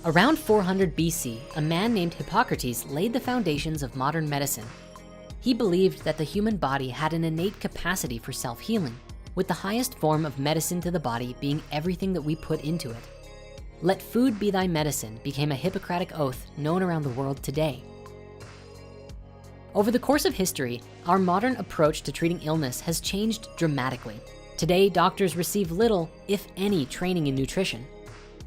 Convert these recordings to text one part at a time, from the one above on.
Around 400 BC, a man named Hippocrates laid the foundations of modern medicine. He believed that the human body had an innate capacity for self-healing, with the highest form of medicine to the body being everything that we put into it. Let food be thy medicine became a Hippocratic oath known around the world today. Over the course of history, our modern approach to treating illness has changed dramatically. Today, doctors receive little, if any, training in nutrition.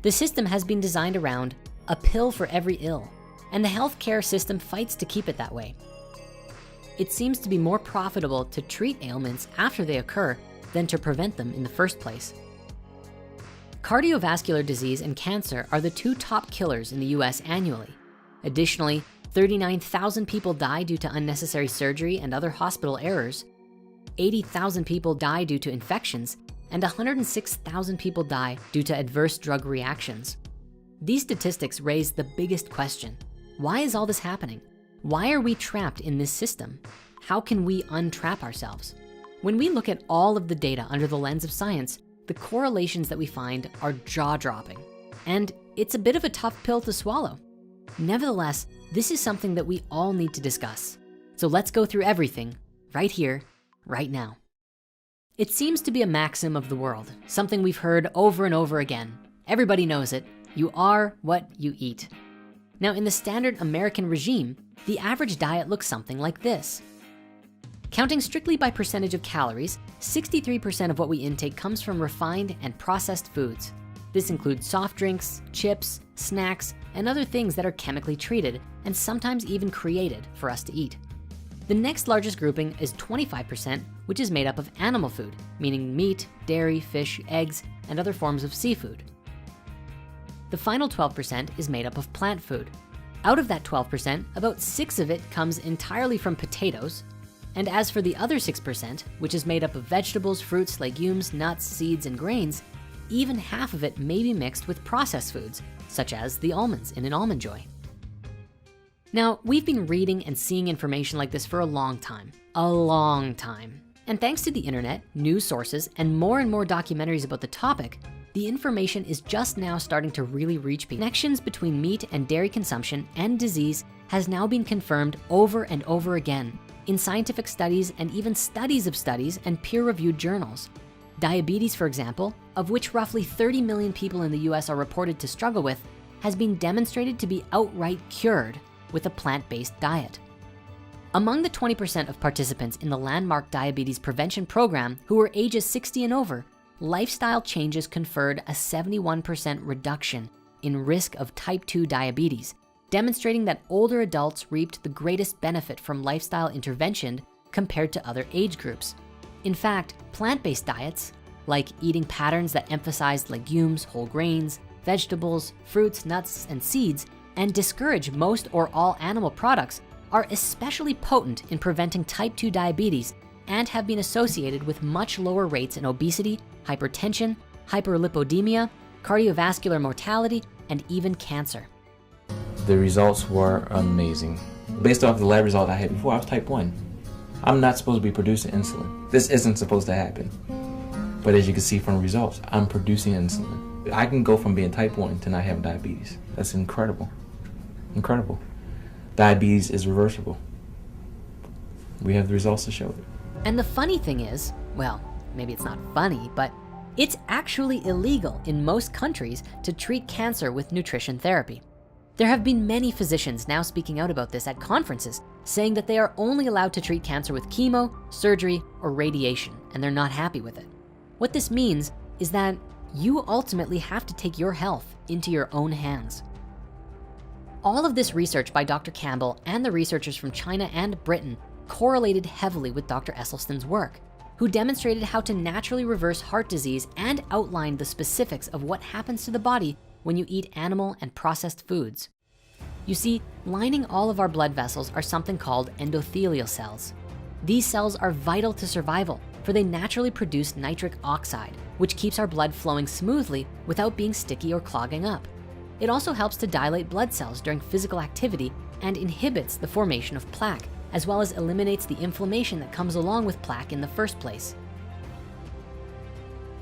The system has been designed around a pill for every ill, and the healthcare system fights to keep it that way. It seems to be more profitable to treat ailments after they occur than to prevent them in the first place. Cardiovascular disease and cancer are the two top killers in the US annually. Additionally, 39,000 people die due to unnecessary surgery and other hospital errors. 80,000 people die due to infections, and 106,000 people die due to adverse drug reactions. These statistics raise the biggest question. Why is all this happening? Why are we trapped in this system? How can we untrap ourselves? When we look at all of the data under the lens of science, the correlations that we find are jaw-dropping, and it's a bit of a tough pill to swallow. Nevertheless, this is something that we all need to discuss. So let's go through everything right here, right now. It seems to be a maxim of the world, something we've heard over and over again. Everybody knows it. You are what you eat. Now, in the standard American regime, the average diet looks something like this. Counting strictly by percentage of calories, 63% of what we intake comes from refined and processed foods. This includes soft drinks, chips, snacks, and other things that are chemically treated and sometimes even created for us to eat. The next largest grouping is 25%, which is made up of animal food, meaning meat, dairy, fish, eggs, and other forms of seafood. The final 12% is made up of plant food. Out of that 12%, about 6 of it comes entirely from potatoes. And as for the other 6%, which is made up of vegetables, fruits, legumes, nuts, seeds, and grains, even half of it may be mixed with processed foods, such as the almonds in an Almond Joy. Now, we've been reading and seeing information like this for a long time. And thanks to the internet, news sources, and more documentaries about the topic, the information is just now starting to really reach people. Connections between meat and dairy consumption and disease has now been confirmed over and over again in scientific studies and even studies of studies and peer-reviewed journals. Diabetes, for example, of which roughly 30 million people in the US are reported to struggle with, has been demonstrated to be outright cured with a plant-based diet. Among the 20% of participants in the landmark diabetes prevention program who were ages 60 and over, lifestyle changes conferred a 71% reduction in risk of type 2 diabetes, demonstrating that older adults reaped the greatest benefit from lifestyle intervention compared to other age groups. In fact, plant-based diets, like eating patterns that emphasize legumes, whole grains, vegetables, fruits, nuts, and seeds, and discourage most or all animal products, are especially potent in preventing type 2 diabetes and have been associated with much lower rates in obesity, hypertension, hyperlipidemia, cardiovascular mortality, and even cancer. The results were amazing. Based off the lab result I had before, I was type 1. I'm not supposed to be producing insulin. This isn't supposed to happen. But as you can see from the results, I'm producing insulin. I can go from being type 1 to not having diabetes. That's incredible. Incredible. Diabetes is reversible. We have the results to show it. And the funny thing is, well, maybe it's not funny, but it's actually illegal in most countries to treat cancer with nutrition therapy. There have been many physicians now speaking out about this at conferences, saying that they are only allowed to treat cancer with chemo, surgery, or radiation, and they're not happy with it. What this means is that you ultimately have to take your health into your own hands. All of this research by Dr. Campbell and the researchers from China and Britain correlated heavily with Dr. Esselstyn's work, who demonstrated how to naturally reverse heart disease and outlined the specifics of what happens to the body when you eat animal and processed foods. You see, lining all of our blood vessels are something called endothelial cells. These cells are vital to survival, for they naturally produce nitric oxide, which keeps our blood flowing smoothly without being sticky or clogging up. It also helps to dilate blood cells during physical activity and inhibits the formation of plaque, as well as eliminates the inflammation that comes along with plaque in the first place.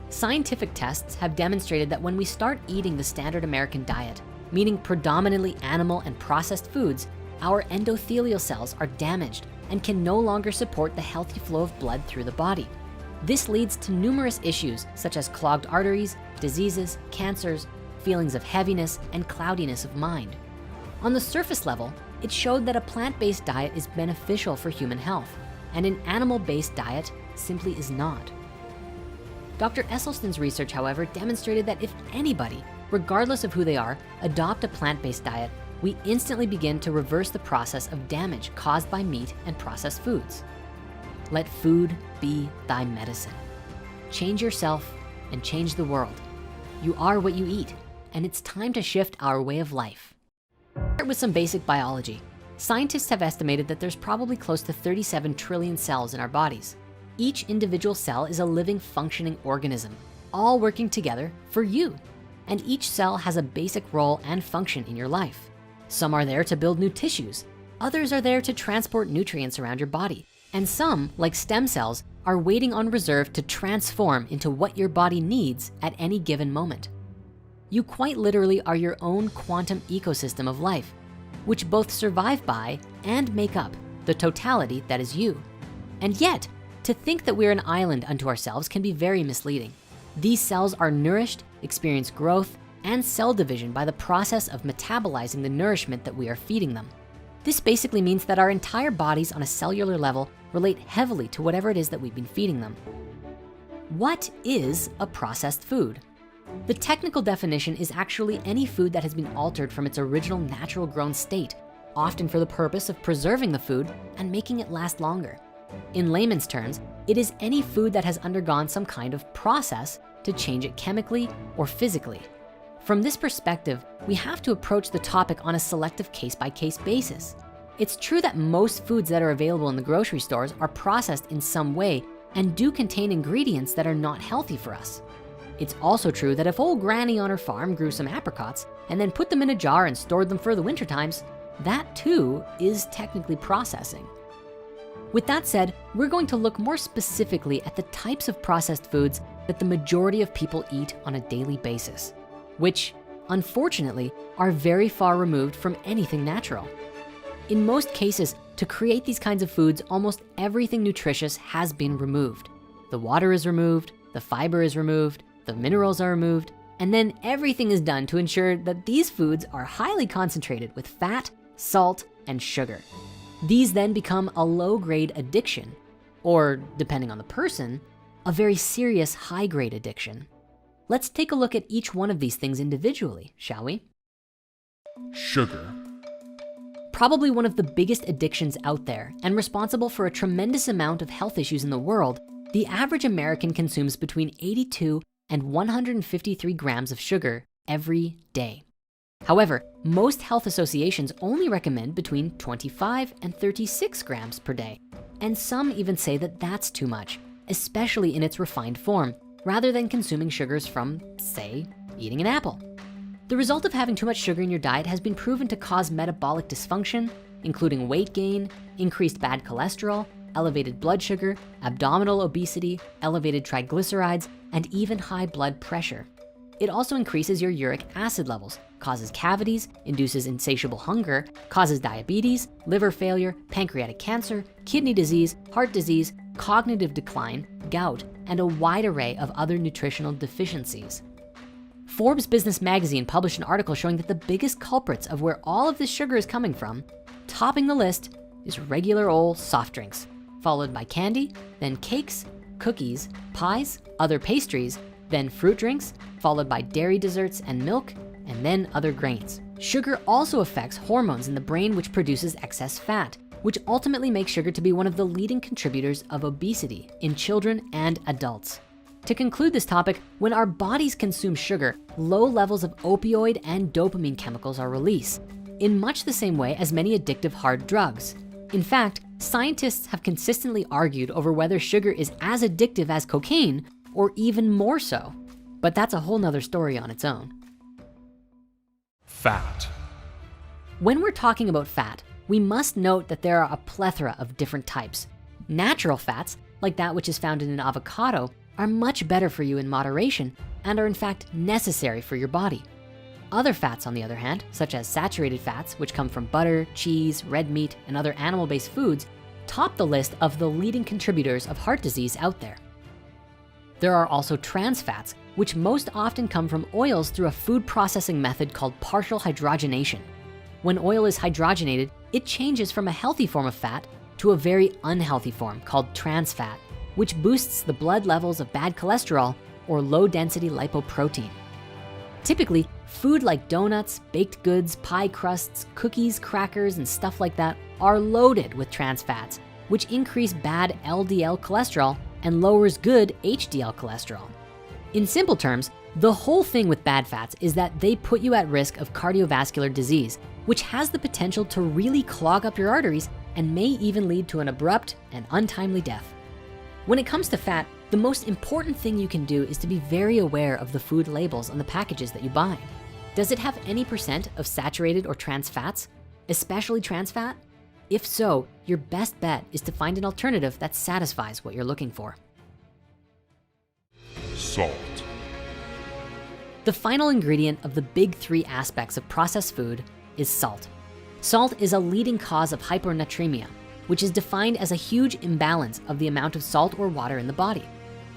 Scientific tests have demonstrated that when we start eating the standard American diet, meaning predominantly animal and processed foods, our endothelial cells are damaged and can no longer support the healthy flow of blood through the body. This leads to numerous issues such as clogged arteries, diseases, cancers, feelings of heaviness, and cloudiness of mind. On the surface level, it showed that a plant-based diet is beneficial for human health, and an animal-based diet simply is not. Dr. Esselstyn's research, however, demonstrated that if anybody, regardless of who they are, adopt a plant-based diet, we instantly begin to reverse the process of damage caused by meat and processed foods. Let food be thy medicine. Change yourself and change the world. You are what you eat, and it's time to shift our way of life. Start with some basic biology. Scientists have estimated that there's probably close to 37 trillion cells in our bodies. Each individual cell is a living, functioning organism, all working together for you. And each cell has a basic role and function in your life. Some are there to build new tissues. Others are there to transport nutrients around your body. And some, like stem cells, are waiting on reserve to transform into what your body needs at any given moment. You quite literally are your own quantum ecosystem of life, which both survive by and make up the totality that is you. And yet, to think that we're an island unto ourselves can be very misleading. These cells are nourished, experience growth, and cell division by the process of metabolizing the nourishment that we are feeding them. This basically means that our entire bodies on a cellular level relate heavily to whatever it is that we've been feeding them. What is a processed food? The technical definition is actually any food that has been altered from its original natural grown state, often for the purpose of preserving the food and making it last longer. In layman's terms, it is any food that has undergone some kind of process to change it chemically or physically. From this perspective, we have to approach the topic on a selective case-by-case basis. It's true that most foods that are available in the grocery stores are processed in some way and do contain ingredients that are not healthy for us. It's also true that if old granny on her farm grew some apricots and then put them in a jar and stored them for the winter times, that too is technically processing. With that said, we're going to look more specifically at the types of processed foods that the majority of people eat on a daily basis, which, unfortunately, are very far removed from anything natural. In most cases, to create these kinds of foods, almost everything nutritious has been removed. The water is removed, the fiber is removed, the minerals are removed, and then everything is done to ensure that these foods are highly concentrated with fat, salt, and sugar. These then become a low-grade addiction, or depending on the person, a very serious high-grade addiction. Let's take a look at each one of these things individually, shall we? Sugar. Probably one of the biggest addictions out there and responsible for a tremendous amount of health issues in the world, the average American consumes between 82 and 153 grams of sugar every day. However, most health associations only recommend between 25 and 36 grams per day. And some even say that that's too much, especially in its refined form, rather than consuming sugars from, say, eating an apple. The result of having too much sugar in your diet has been proven to cause metabolic dysfunction, including weight gain, increased bad cholesterol, elevated blood sugar, abdominal obesity, elevated triglycerides, and even high blood pressure. It also increases your uric acid levels, causes cavities, induces insatiable hunger, causes diabetes, liver failure, pancreatic cancer, kidney disease, heart disease, cognitive decline, gout, and a wide array of other nutritional deficiencies. Forbes Business Magazine published an article showing that the biggest culprits of where all of this sugar is coming from, topping the list, is regular old soft drinks, followed by candy, then cakes, cookies, pies, other pastries, then fruit drinks, followed by dairy desserts and milk, and then other grains. Sugar also affects hormones in the brain, which produces excess fat, which ultimately makes sugar to be one of the leading contributors of obesity in children and adults. To conclude this topic, when our bodies consume sugar, low levels of opioid and dopamine chemicals are released, in much the same way as many addictive hard drugs. In fact, scientists have consistently argued over whether sugar is as addictive as cocaine or even more so, but that's a whole nother story on its own. Fat. When we're talking about fat, we must note that there are a plethora of different types. Natural fats, like that which is found in an avocado, are much better for you in moderation and are in fact necessary for your body. Other fats, on the other hand, such as saturated fats, which come from butter, cheese, red meat, and other animal-based foods, top the list of the leading contributors of heart disease out there. There are also trans fats, which most often come from oils through a food processing method called partial hydrogenation. When oil is hydrogenated, it changes from a healthy form of fat to a very unhealthy form called trans fat, which boosts the blood levels of bad cholesterol or low-density lipoprotein. Typically, food like donuts, baked goods, pie crusts, cookies, crackers, and stuff like that are loaded with trans fats, which increase bad LDL cholesterol and lowers good HDL cholesterol. In simple terms, the whole thing with bad fats is that they put you at risk of cardiovascular disease, which has the potential to really clog up your arteries and may even lead to an abrupt and untimely death. When it comes to fat, the most important thing you can do is to be very aware of the food labels on the packages that you buy. Does it have any % of saturated or trans fats, especially trans fat? If so, your best bet is to find an alternative that satisfies what you're looking for. Salt. The final ingredient of the big three aspects of processed food is salt. Salt is a leading cause of hyponatremia, which is defined as a huge imbalance of the amount of salt or water in the body.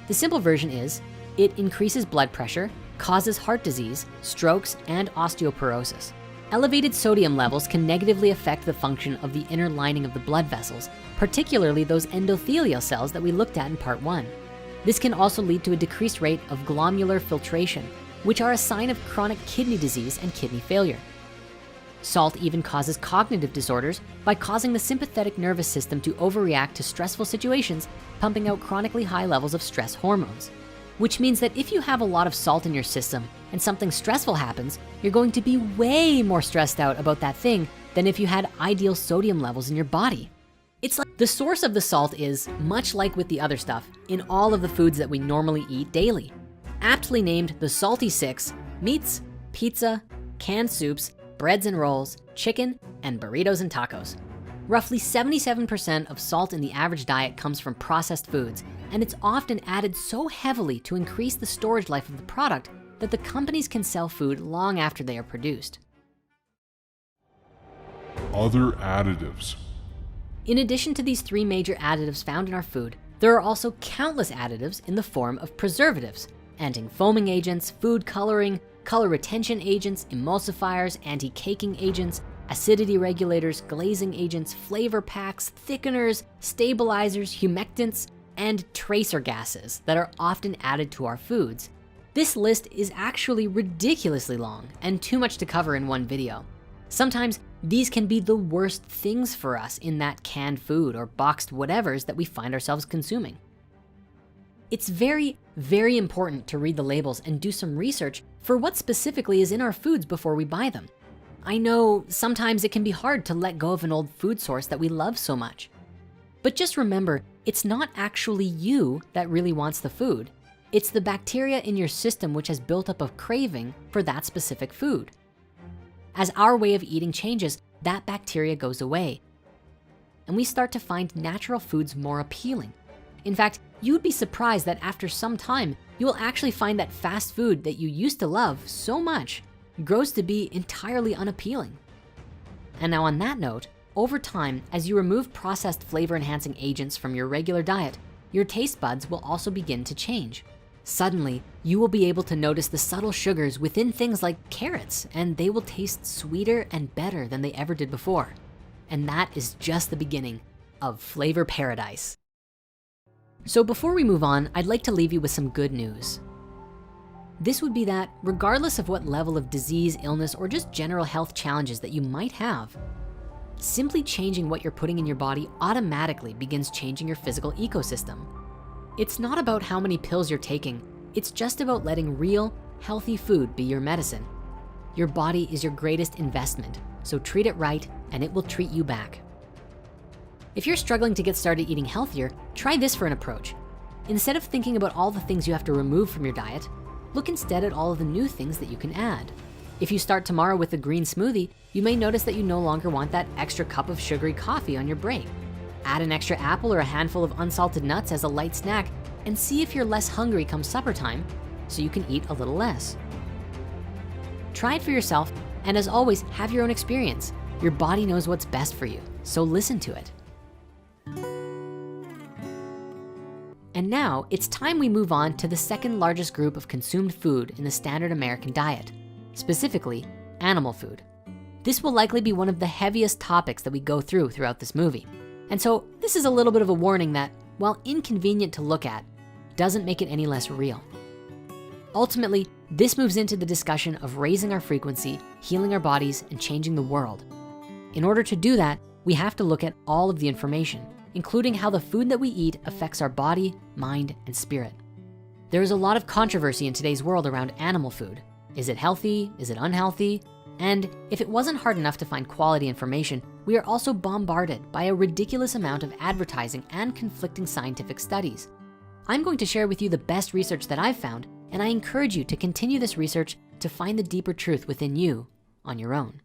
The simple version is, it increases blood pressure, causes heart disease, strokes, and osteoporosis. Elevated sodium levels can negatively affect the function of the inner lining of the blood vessels, particularly those endothelial cells that we looked at in part 1. This can also lead to a decreased rate of glomerular filtration, which are a sign of chronic kidney disease and kidney failure. Salt even causes cognitive disorders by causing the sympathetic nervous system to overreact to stressful situations, pumping out chronically high levels of stress hormones. Which means that if you have a lot of salt in your system and something stressful happens, you're going to be way more stressed out about that thing than if you had ideal sodium levels in your body. It's like the source of the salt is, much like with the other stuff, in all of the foods that we normally eat daily. Aptly named the Salty Six: meats, pizza, canned soups, breads and rolls, chicken, and burritos and tacos. Roughly 77% of salt in the average diet comes from processed foods, and it's often added so heavily to increase the storage life of the product that the companies can sell food long after they are produced. Other additives. In addition to these three major additives found in our food, there are also countless additives in the form of preservatives, anti-foaming agents, food coloring, color retention agents, emulsifiers, anti-caking agents, acidity regulators, glazing agents, flavor packs, thickeners, stabilizers, humectants, and tracer gases that are often added to our foods. This list is actually ridiculously long and too much to cover in one video. Sometimes these can be the worst things for us in that canned food or boxed whatevers that we find ourselves consuming. It's very, very important to read the labels and do some research for what specifically is in our foods before we buy them. I know sometimes it can be hard to let go of an old food source that we love so much. But just remember, it's not actually you that really wants the food. It's the bacteria in your system which has built up a craving for that specific food. As our way of eating changes, that bacteria goes away, and we start to find natural foods more appealing. In fact, you'd be surprised that after some time, you will actually find that fast food that you used to love so much grows to be entirely unappealing. And now on that note, over time, as you remove processed flavor enhancing agents from your regular diet, your taste buds will also begin to change. Suddenly, you will be able to notice the subtle sugars within things like carrots, and they will taste sweeter and better than they ever did before. And that is just the beginning of flavor paradise. So before we move on, I'd like to leave you with some good news. This would be that regardless of what level of disease, illness, or just general health challenges that you might have, simply changing what you're putting in your body automatically begins changing your physical ecosystem. It's not about how many pills you're taking, it's just about letting real, healthy food be your medicine. Your body is your greatest investment, so treat it right and it will treat you back. If you're struggling to get started eating healthier, try this for an approach. Instead of thinking about all the things you have to remove from your diet, look instead at all of the new things that you can add. If you start tomorrow with a green smoothie, you may notice that you no longer want that extra cup of sugary coffee on your break. Add an extra apple or a handful of unsalted nuts as a light snack and see if you're less hungry come supper time so you can eat a little less. Try it for yourself, and as always, have your own experience. Your body knows what's best for you, so listen to it. And now it's time we move on to the second largest group of consumed food in the standard American diet, specifically animal food. This will likely be one of the heaviest topics that we go throughout this movie. And so this is a little bit of a warning that, while inconvenient to look at, doesn't make it any less real. Ultimately, this moves into the discussion of raising our frequency, healing our bodies, and changing the world. In order to do that, we have to look at all of the information, including how the food that we eat affects our body, mind, and spirit. There is a lot of controversy in today's world around animal food. Is it healthy? Is it unhealthy? And if it wasn't hard enough to find quality information, we are also bombarded by a ridiculous amount of advertising and conflicting scientific studies. I'm going to share with you the best research that I've found, and I encourage you to continue this research to find the deeper truth within you on your own.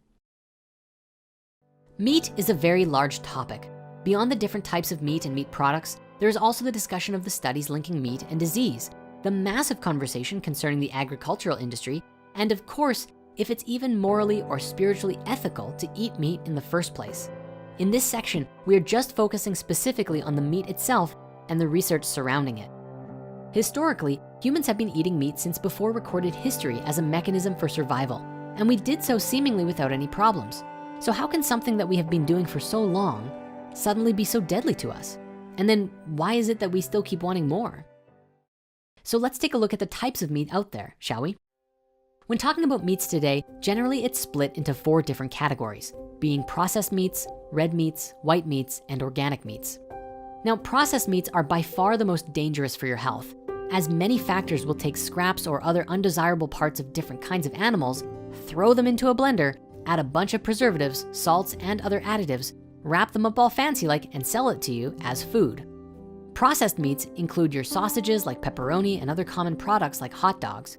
Meat is a very large topic. Beyond the different types of meat and meat products, there is also the discussion of the studies linking meat and disease, the massive conversation concerning the agricultural industry, and of course, if it's even morally or spiritually ethical to eat meat in the first place. In this section, we are just focusing specifically on the meat itself and the research surrounding it. Historically, humans have been eating meat since before recorded history as a mechanism for survival, and we did so seemingly without any problems. So how can something that we have been doing for so long suddenly be so deadly to us? And then why is it that we still keep wanting more? So let's take a look at the types of meat out there, shall we? When talking about meats today, generally it's split into 4 different categories, being processed meats, red meats, white meats, and organic meats. Now, processed meats are by far the most dangerous for your health, as many factors will take scraps or other undesirable parts of different kinds of animals, throw them into a blender, add a bunch of preservatives, salts, and other additives, wrap them up all fancy like, and sell it to you as food. Processed meats include your sausages like pepperoni and other common products like hot dogs.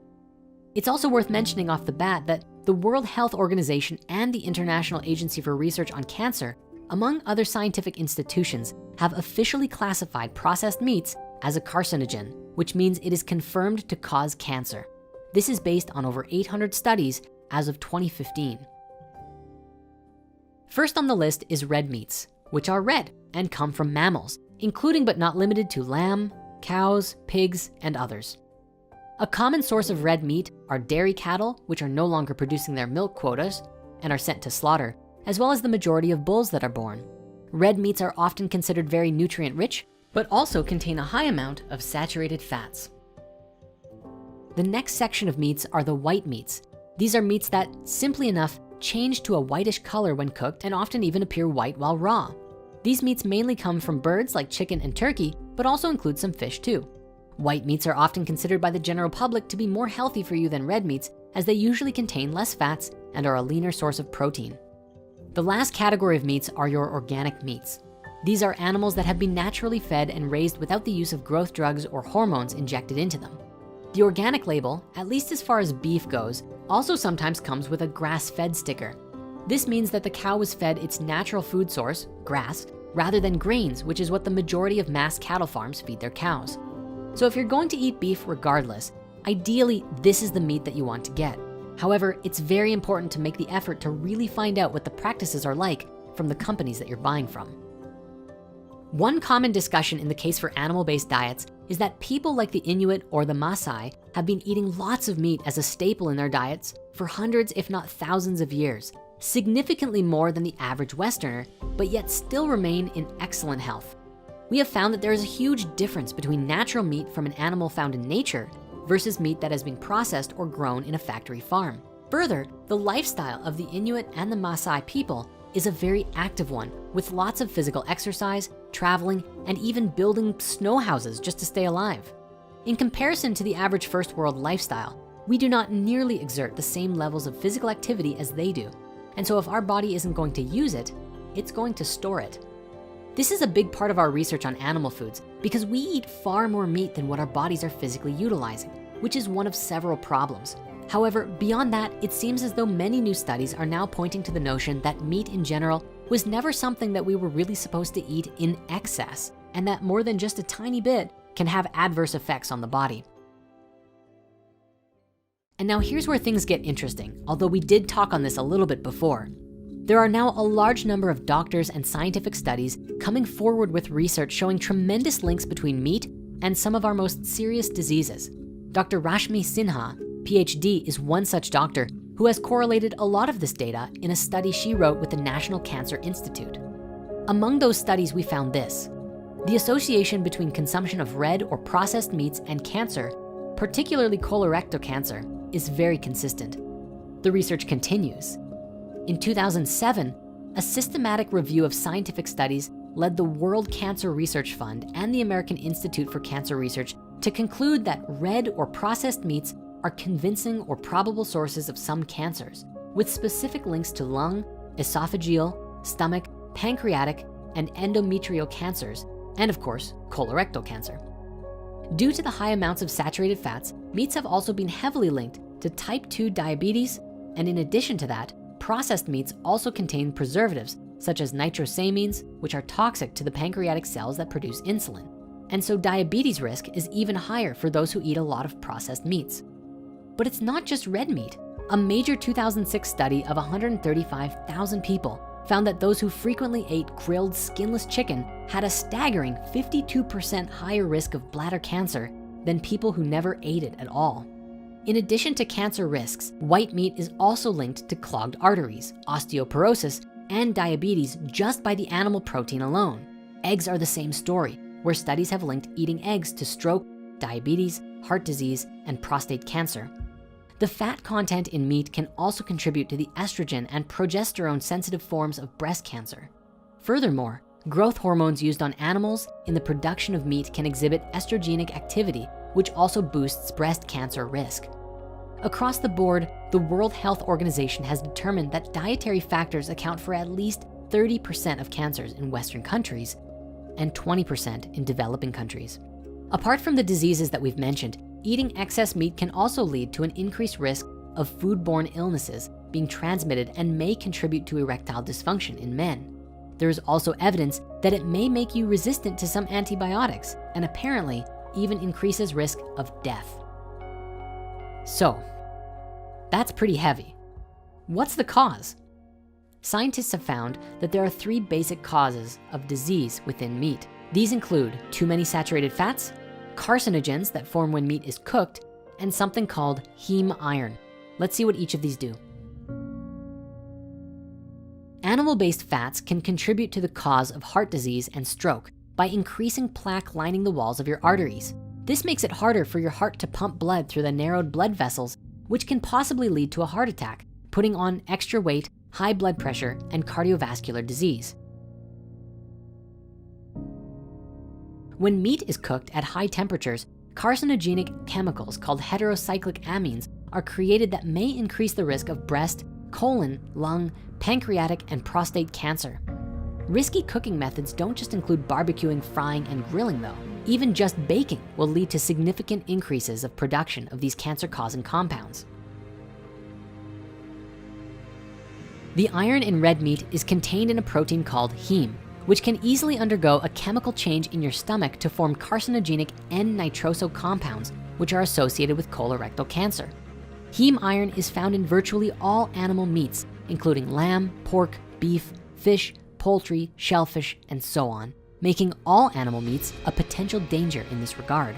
It's also worth mentioning off the bat that the World Health Organization and the International Agency for Research on Cancer, among other scientific institutions, have officially classified processed meats as a carcinogen, which means it is confirmed to cause cancer. This is based on over 800 studies as of 2015. First on the list is red meats, which are red and come from mammals, including but not limited to lamb, cows, pigs, and others. A common source of red meat are dairy cattle, which are no longer producing their milk quotas and are sent to slaughter, as well as the majority of bulls that are born. Red meats are often considered very nutrient rich, but also contain a high amount of saturated fats. The next section of meats are the white meats. These are meats that, simply enough, change to a whitish color when cooked and often even appear white while raw. These meats mainly come from birds like chicken and turkey, but also include some fish too. White meats are often considered by the general public to be more healthy for you than red meats, as they usually contain less fats and are a leaner source of protein. The last category of meats are your organic meats. These are animals that have been naturally fed and raised without the use of growth drugs or hormones injected into them. The organic label, at least as far as beef goes, also sometimes comes with a grass-fed sticker. This means that the cow was fed its natural food source, grass, rather than grains, which is what the majority of mass cattle farms feed their cows. So if you're going to eat beef regardless, ideally, this is the meat that you want to get. However, it's very important to make the effort to really find out what the practices are like from the companies that you're buying from. One common discussion in the case for animal-based diets is that people like the Inuit or the Maasai have been eating lots of meat as a staple in their diets for hundreds, if not thousands of years, significantly more than the average Westerner, but yet still remain in excellent health. We have found that there is a huge difference between natural meat from an animal found in nature versus meat that has been processed or grown in a factory farm. Further, the lifestyle of the Inuit and the Maasai people is a very active one, with lots of physical exercise, traveling, and even building snow houses just to stay alive. In comparison to the average first world lifestyle, we do not nearly exert the same levels of physical activity as they do. And so if our body isn't going to use it, it's going to store it. This is a big part of our research on animal foods because we eat far more meat than what our bodies are physically utilizing, which is one of several problems. However, beyond that, it seems as though many new studies are now pointing to the notion that meat in general was never something that we were really supposed to eat in excess, and that more than just a tiny bit can have adverse effects on the body. And now here's where things get interesting, although we did talk on this a little bit before. There are now a large number of doctors and scientific studies coming forward with research showing tremendous links between meat and some of our most serious diseases. Dr. Rashmi Sinha, PhD, is one such doctor who has correlated a lot of this data in a study she wrote with the National Cancer Institute. Among those studies, we found this: the association between consumption of red or processed meats and cancer, particularly colorectal cancer, is very consistent. The research continues. In 2007, a systematic review of scientific studies led the World Cancer Research Fund and the American Institute for Cancer Research to conclude that red or processed meats are convincing or probable sources of some cancers, with specific links to lung, esophageal, stomach, pancreatic, and endometrial cancers, and of course, colorectal cancer. Due to the high amounts of saturated fats, meats have also been heavily linked to type 2 diabetes, and in addition to that, processed meats also contain preservatives such as nitrosamines, which are toxic to the pancreatic cells that produce insulin. And so diabetes risk is even higher for those who eat a lot of processed meats. But it's not just red meat. A major 2006 study of 135,000 people found that those who frequently ate grilled skinless chicken had a staggering 52% higher risk of bladder cancer than people who never ate it at all. In addition to cancer risks, white meat is also linked to clogged arteries, osteoporosis, and diabetes just by the animal protein alone. Eggs are the same story, where studies have linked eating eggs to stroke, diabetes, heart disease, and prostate cancer. The fat content in meat can also contribute to the estrogen and progesterone sensitive forms of breast cancer. Furthermore, growth hormones used on animals in the production of meat can exhibit estrogenic activity, which also boosts breast cancer risk. Across the board, the World Health Organization has determined that dietary factors account for at least 30% of cancers in Western countries and 20% in developing countries. Apart from the diseases that we've mentioned, eating excess meat can also lead to an increased risk of foodborne illnesses being transmitted and may contribute to erectile dysfunction in men. There is also evidence that it may make you resistant to some antibiotics and apparently even increases risk of death. So, that's pretty heavy. What's the cause? Scientists have found that there are 3 basic causes of disease within meat. These include too many saturated fats, carcinogens that form when meat is cooked, and something called heme iron. Let's see what each of these do. Animal-based fats can contribute to the cause of heart disease and stroke by increasing plaque lining the walls of your arteries. This makes it harder for your heart to pump blood through the narrowed blood vessels, which can possibly lead to a heart attack, putting on extra weight, high blood pressure, and cardiovascular disease. When meat is cooked at high temperatures, carcinogenic chemicals called heterocyclic amines are created that may increase the risk of breast, colon, lung, pancreatic, and prostate cancer. Risky cooking methods don't just include barbecuing, frying, and grilling though. Even just baking will lead to significant increases of production of these cancer-causing compounds. The iron in red meat is contained in a protein called heme, which can easily undergo a chemical change in your stomach to form carcinogenic N-nitroso compounds, which are associated with colorectal cancer. Heme iron is found in virtually all animal meats, including lamb, pork, beef, fish, poultry, shellfish, and so on, making all animal meats a potential danger in this regard.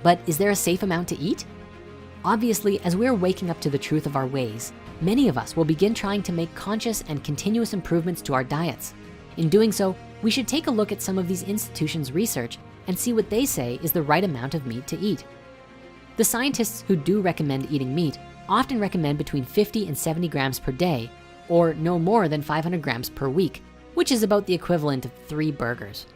But is there a safe amount to eat? Obviously, as we're waking up to the truth of our ways, many of us will begin trying to make conscious and continuous improvements to our diets. In doing so, we should take a look at some of these institutions' research and see what they say is the right amount of meat to eat. The scientists who do recommend eating meat often recommend between 50 and 70 grams per day, or no more than 500 grams per week, which is about the equivalent of 3 burgers.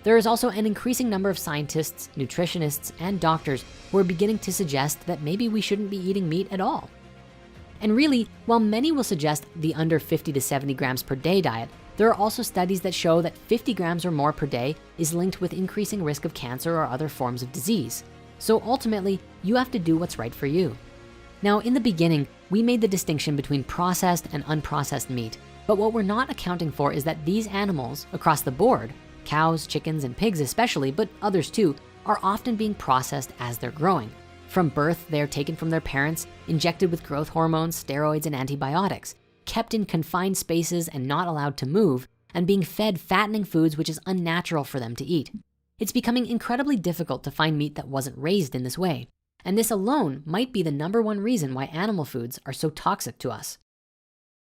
There is also an increasing number of scientists, nutritionists, and doctors who are beginning to suggest that maybe we shouldn't be eating meat at all. And really, while many will suggest the under 50 to 70 grams per day diet, there are also studies that show that 50 grams or more per day is linked with increasing risk of cancer or other forms of disease. So ultimately, you have to do what's right for you. Now, in the beginning, we made the distinction between processed and unprocessed meat, but what we're not accounting for is that these animals across the board, cows, chickens, and pigs especially, but others too, are often being processed as they're growing. From birth, they are taken from their parents, injected with growth hormones, steroids, and antibiotics, kept in confined spaces and not allowed to move, and being fed fattening foods which is unnatural for them to eat. It's becoming incredibly difficult to find meat that wasn't raised in this way. And this alone might be the #1 reason why animal foods are so toxic to us.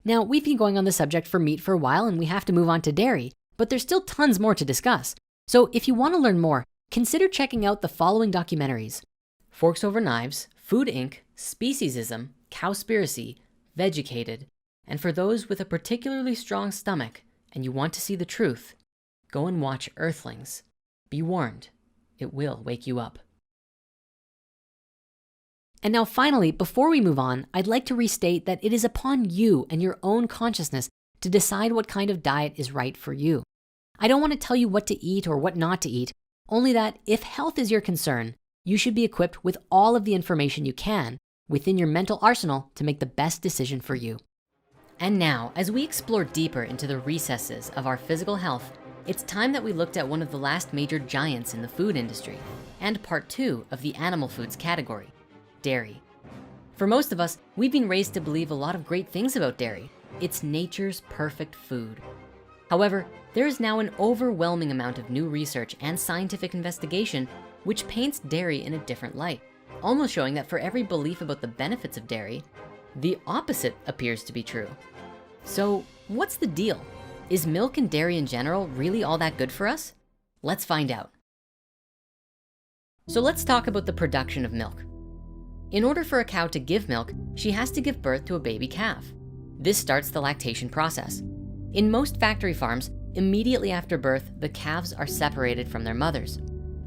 Now, we've been going on the subject for meat for a while and we have to move on to dairy, but there's still tons more to discuss. So if you wanna learn more, consider checking out the following documentaries: Forks Over Knives, Food Inc., Speciesism, Cowspiracy, Vegucated, and for those with a particularly strong stomach and you want to see the truth, go and watch Earthlings. Be warned, it will wake you up. And now finally, before we move on, I'd like to restate that it is upon you and your own consciousness to decide what kind of diet is right for you. I don't wanna tell you what to eat or what not to eat, only that if health is your concern, you should be equipped with all of the information you can within your mental arsenal to make the best decision for you. And now, as we explore deeper into the recesses of our physical health, it's time that we looked at one of the last major giants in the food industry and part 2 of the animal foods category, dairy. For most of us, we've been raised to believe a lot of great things about dairy. It's nature's perfect food. However, there is now an overwhelming amount of new research and scientific investigation which paints dairy in a different light, almost showing that for every belief about the benefits of dairy, the opposite appears to be true. So what's the deal? Is milk and dairy in general really all that good for us? Let's find out. So let's talk about the production of milk. In order for a cow to give milk, she has to give birth to a baby calf. This starts the lactation process. In most factory farms, immediately after birth, the calves are separated from their mothers.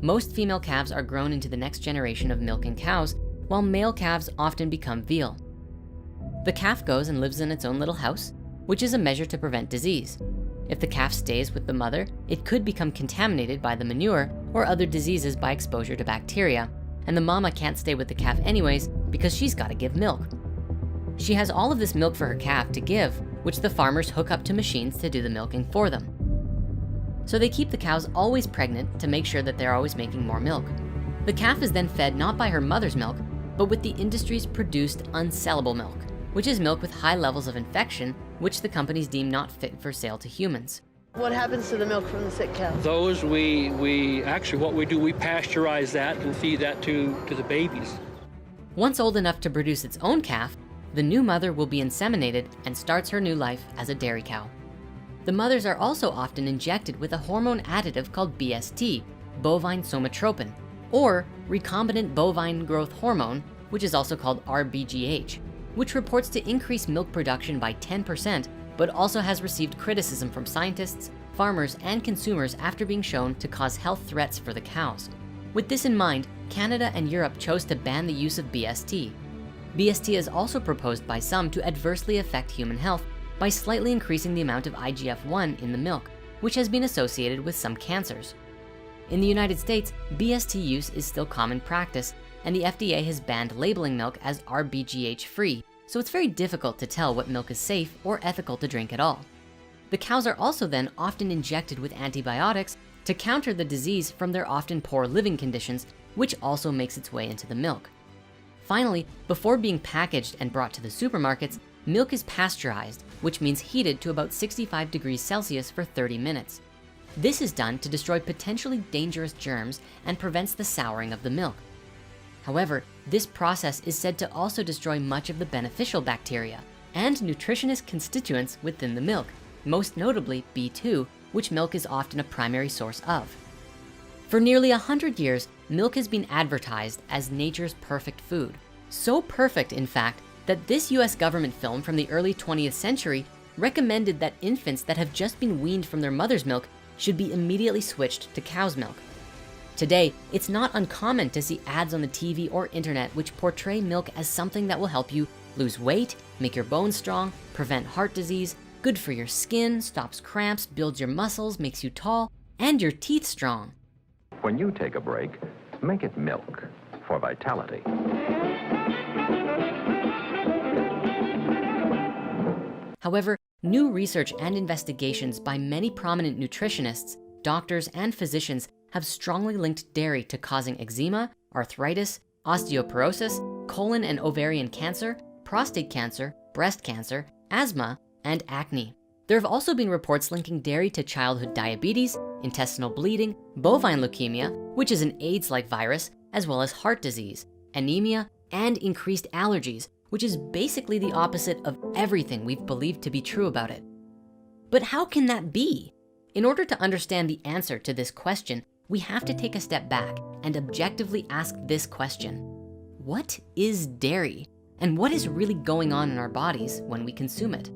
Most female calves are grown into the next generation of milking cows, while male calves often become veal. The calf goes and lives in its own little house, which is a measure to prevent disease. If the calf stays with the mother, it could become contaminated by the manure or other diseases by exposure to bacteria, and the mama can't stay with the calf anyways because she's gotta give milk. She has all of this milk for her calf to give, which the farmers hook up to machines to do the milking for them. So they keep the cows always pregnant to make sure that they're always making more milk. The calf is then fed not by her mother's milk, but with the industry's produced unsellable milk, which is milk with high levels of infection, which the companies deem not fit for sale to humans. What happens to the milk from the sick cow? Those we actually, what we do, we pasteurize that and feed that to the babies. Once old enough to produce its own calf, the new mother will be inseminated and starts her new life as a dairy cow. The mothers are also often injected with a hormone additive called BST, bovine somatropin, or recombinant bovine growth hormone, which is also called RBGH, which reports to increase milk production by 10%, but also has received criticism from scientists, farmers, and consumers after being shown to cause health threats for the cows. With this in mind, Canada and Europe chose to ban the use of BST. BST is also proposed by some to adversely affect human health by slightly increasing the amount of IGF-1 in the milk, which has been associated with some cancers. In the United States, BST use is still common practice, and the FDA has banned labeling milk as RBGH free, so it's very difficult to tell what milk is safe or ethical to drink at all. The cows are also then often injected with antibiotics to counter the disease from their often poor living conditions, which also makes its way into the milk. Finally, before being packaged and brought to the supermarkets, milk is pasteurized, which means heated to about 65 degrees Celsius for 30 minutes. This is done to destroy potentially dangerous germs and prevents the souring of the milk. However, this process is said to also destroy much of the beneficial bacteria and nutritionist constituents within the milk, most notably B2, which milk is often a primary source of. For nearly 100 years, milk has been advertised as nature's perfect food. So perfect, in fact, that this US government film from the early 20th century recommended that infants that have just been weaned from their mother's milk should be immediately switched to cow's milk. Today, it's not uncommon to see ads on the TV or internet which portray milk as something that will help you lose weight, make your bones strong, prevent heart disease, good for your skin, stops cramps, builds your muscles, makes you tall, and your teeth strong. When you take a break, make it milk for vitality. However, new research and investigations by many prominent nutritionists, doctors, and physicians have strongly linked dairy to causing eczema, arthritis, osteoporosis, colon and ovarian cancer, prostate cancer, breast cancer, asthma, and acne. There have also been reports linking dairy to childhood diabetes, intestinal bleeding, bovine leukemia, which is an AIDS-like virus, as well as heart disease, anemia, and increased allergies, which is basically the opposite of everything we've believed to be true about it. But how can that be? In order to understand the answer to this question, we have to take a step back and objectively ask this question: what is dairy? And what is really going on in our bodies when we consume it?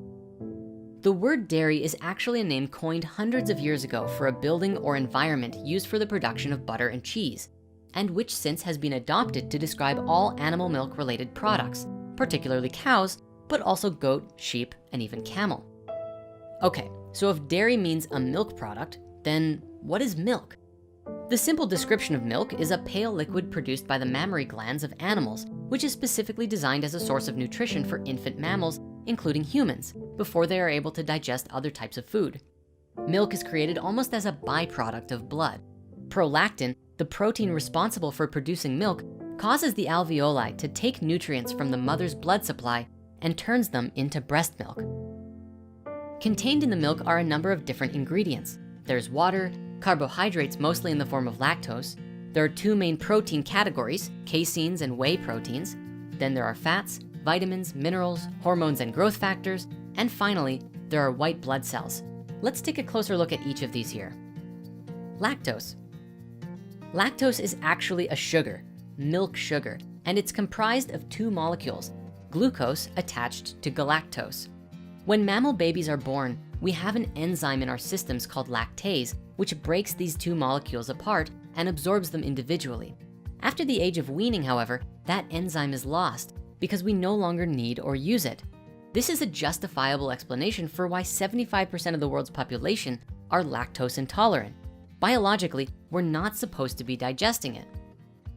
The word dairy is actually a name coined hundreds of years ago for a building or environment used for the production of butter and cheese, and which since has been adopted to describe all animal milk related products, particularly cows, but also goat, sheep, and even camel. Okay, so if dairy means a milk product, then what is milk? The simple description of milk is a pale liquid produced by the mammary glands of animals, which is specifically designed as a source of nutrition for infant mammals, including humans, before they are able to digest other types of food. Milk is created almost as a byproduct of blood. Prolactin, the protein responsible for producing milk, causes the alveoli to take nutrients from the mother's blood supply and turns them into breast milk. Contained in the milk are a number of different ingredients. There's water, carbohydrates mostly in the form of lactose. There are two main protein categories, caseins and whey proteins. Then there are fats, vitamins, minerals, hormones, and growth factors. And finally, there are white blood cells. Let's take a closer look at each of these here. Lactose. Lactose is actually a sugar, milk sugar, and it's comprised of two molecules, glucose attached to galactose. When mammal babies are born, we have an enzyme in our systems called lactase, which breaks these two molecules apart and absorbs them individually. After the age of weaning, however, that enzyme is lost because we no longer need or use it. This is a justifiable explanation for why 75% of the world's population are lactose intolerant. Biologically, we're not supposed to be digesting it.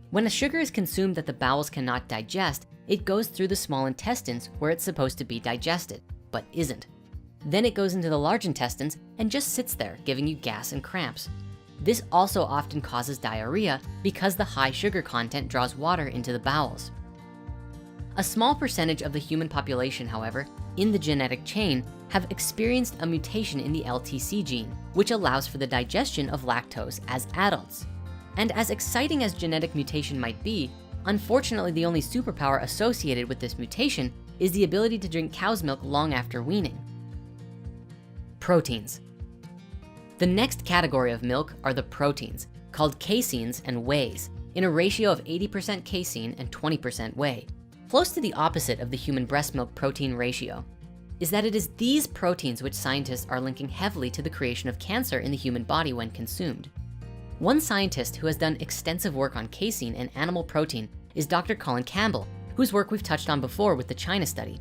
When a sugar is consumed that the bowels cannot digest, it goes through the small intestines where it's supposed to be digested, but isn't. Then it goes into the large intestines and just sits there, giving you gas and cramps. This also often causes diarrhea because the high sugar content draws water into the bowels. A small percentage of the human population, however, in the genetic chain have experienced a mutation in the LTC gene, which allows for the digestion of lactose as adults. And as exciting as genetic mutation might be, unfortunately, the only superpower associated with this mutation is the ability to drink cow's milk long after weaning. Proteins. The next category of milk are the proteins, called caseins and wheys, in a ratio of 80% casein and 20% whey. Close to the opposite of the human breast milk protein ratio is that it is these proteins which scientists are linking heavily to the creation of cancer in the human body when consumed. One scientist who has done extensive work on casein and animal protein is Dr. Colin Campbell, whose work we've touched on before with the China study.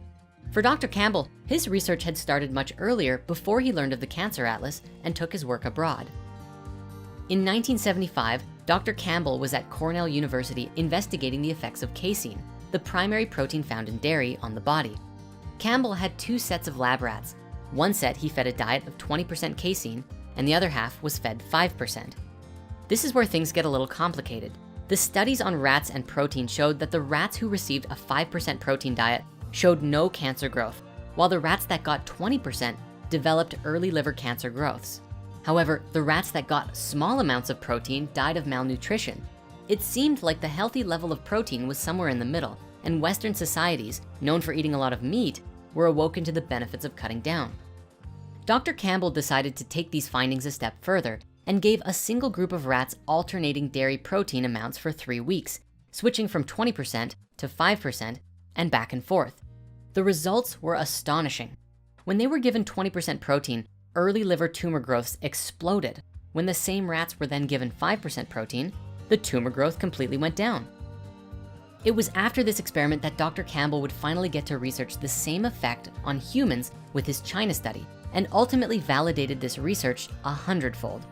For Dr. Campbell, his research had started much earlier before he learned of the Cancer Atlas and took his work abroad. In 1975, Dr. Campbell was at Cornell University investigating the effects of casein, the primary protein found in dairy, on the body. Campbell had two sets of lab rats. One set he fed a diet of 20% casein, and the other half was fed 5%. This is where things get a little complicated. The studies on rats and protein showed that the rats who received a 5% protein diet showed no cancer growth, while the rats that got 20% developed early liver cancer growths. However, the rats that got small amounts of protein died of malnutrition. It seemed like the healthy level of protein was somewhere in the middle, and Western societies, known for eating a lot of meat, were awoken to the benefits of cutting down. Dr. Campbell decided to take these findings a step further and gave a single group of rats alternating dairy protein amounts for 3 weeks, switching from 20% to 5% and back and forth. The results were astonishing. When they were given 20% protein, early liver tumor growths exploded. When the same rats were then given 5% protein, the tumor growth completely went down. It was after this experiment that Dr. Campbell would finally get to research the same effect on humans with his China study, and ultimately validated this research 100-fold.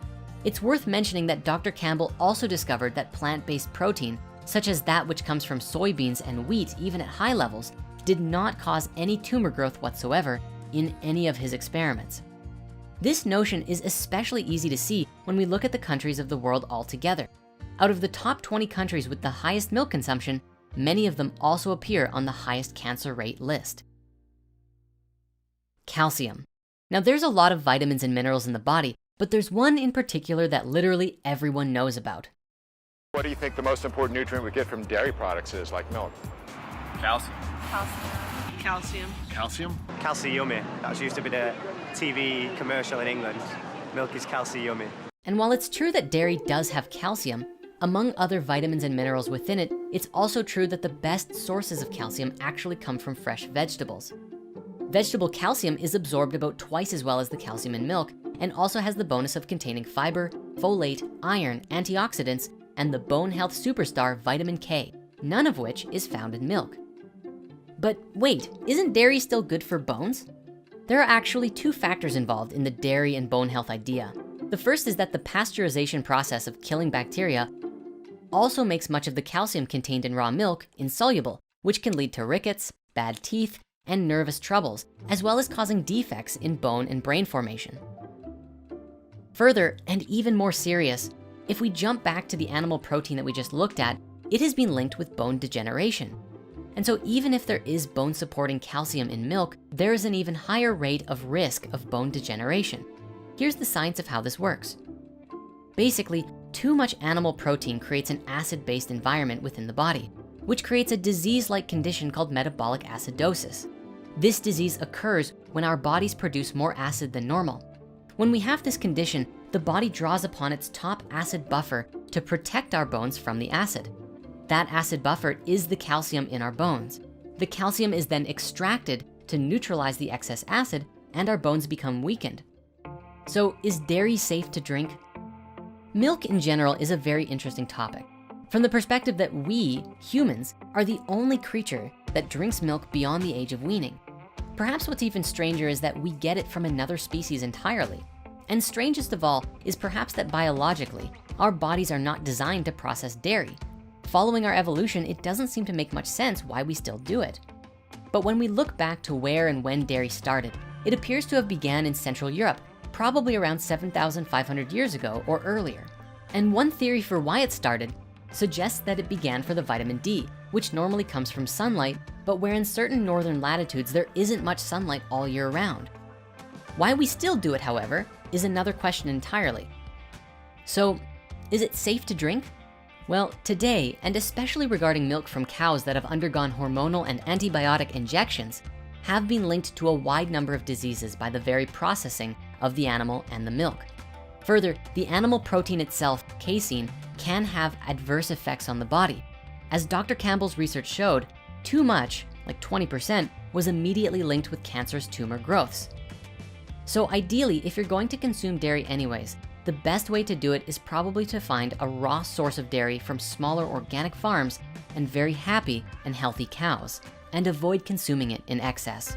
It's worth mentioning that Dr. Campbell also discovered that plant-based protein, such as that which comes from soybeans and wheat, even at high levels, did not cause any tumor growth whatsoever in any of his experiments. This notion is especially easy to see when we look at the countries of the world altogether. Out of the top 20 countries with the highest milk consumption, many of them also appear on the highest cancer rate list. Calcium. Now there's a lot of vitamins and minerals in the body, but there's one in particular that literally everyone knows about. What do you think the most important nutrient we get from dairy products is, like milk? Calcium. Calcium. Calcium? Calcium. That used to be the TV commercial in England. Milk is calcium. And while it's true that dairy does have calcium, among other vitamins and minerals within it, it's also true that the best sources of calcium actually come from fresh vegetables. Vegetable calcium is absorbed about twice as well as the calcium in milk, and also has the bonus of containing fiber, folate, iron, antioxidants, and the bone health superstar vitamin K, none of which is found in milk. But wait, isn't dairy still good for bones? There are actually two factors involved in the dairy and bone health idea. The first is that the pasteurization process of killing bacteria also makes much of the calcium contained in raw milk insoluble, which can lead to rickets, bad teeth, and nervous troubles, as well as causing defects in bone and brain formation. Further, and even more serious, if we jump back to the animal protein that we just looked at, it has been linked with bone degeneration. And so even if there is bone supporting calcium in milk, there is an even higher rate of risk of bone degeneration. Here's the science of how this works. Basically, too much animal protein creates an acid-based environment within the body, which creates a disease-like condition called metabolic acidosis. This disease occurs when our bodies produce more acid than normal. When we have this condition, the body draws upon its top acid buffer to protect our bones from the acid. That acid buffer is the calcium in our bones. The calcium is then extracted to neutralize the excess acid, and our bones become weakened. So is dairy safe to drink? Milk in general is a very interesting topic, from the perspective that we, humans, are the only creature that drinks milk beyond the age of weaning. Perhaps what's even stranger is that we get it from another species entirely. And strangest of all is perhaps that biologically, our bodies are not designed to process dairy. Following our evolution, it doesn't seem to make much sense why we still do it. But when we look back to where and when dairy started, it appears to have began in Central Europe, probably around 7,500 years ago or earlier. And one theory for why it started suggests that it began for the vitamin D, which normally comes from sunlight, but where in certain northern latitudes, there isn't much sunlight all year round. Why we still do it, however, is another question entirely. So, is it safe to drink? Well, today, and especially regarding milk from cows that have undergone hormonal and antibiotic injections, have been linked to a wide number of diseases by the very processing of the animal and the milk. Further, the animal protein itself, casein, can have adverse effects on the body. As Dr. Campbell's research showed, too much, like 20%, was immediately linked with cancerous tumor growths. So ideally, if you're going to consume dairy anyways, the best way to do it is probably to find a raw source of dairy from smaller organic farms and very happy and healthy cows, and avoid consuming it in excess.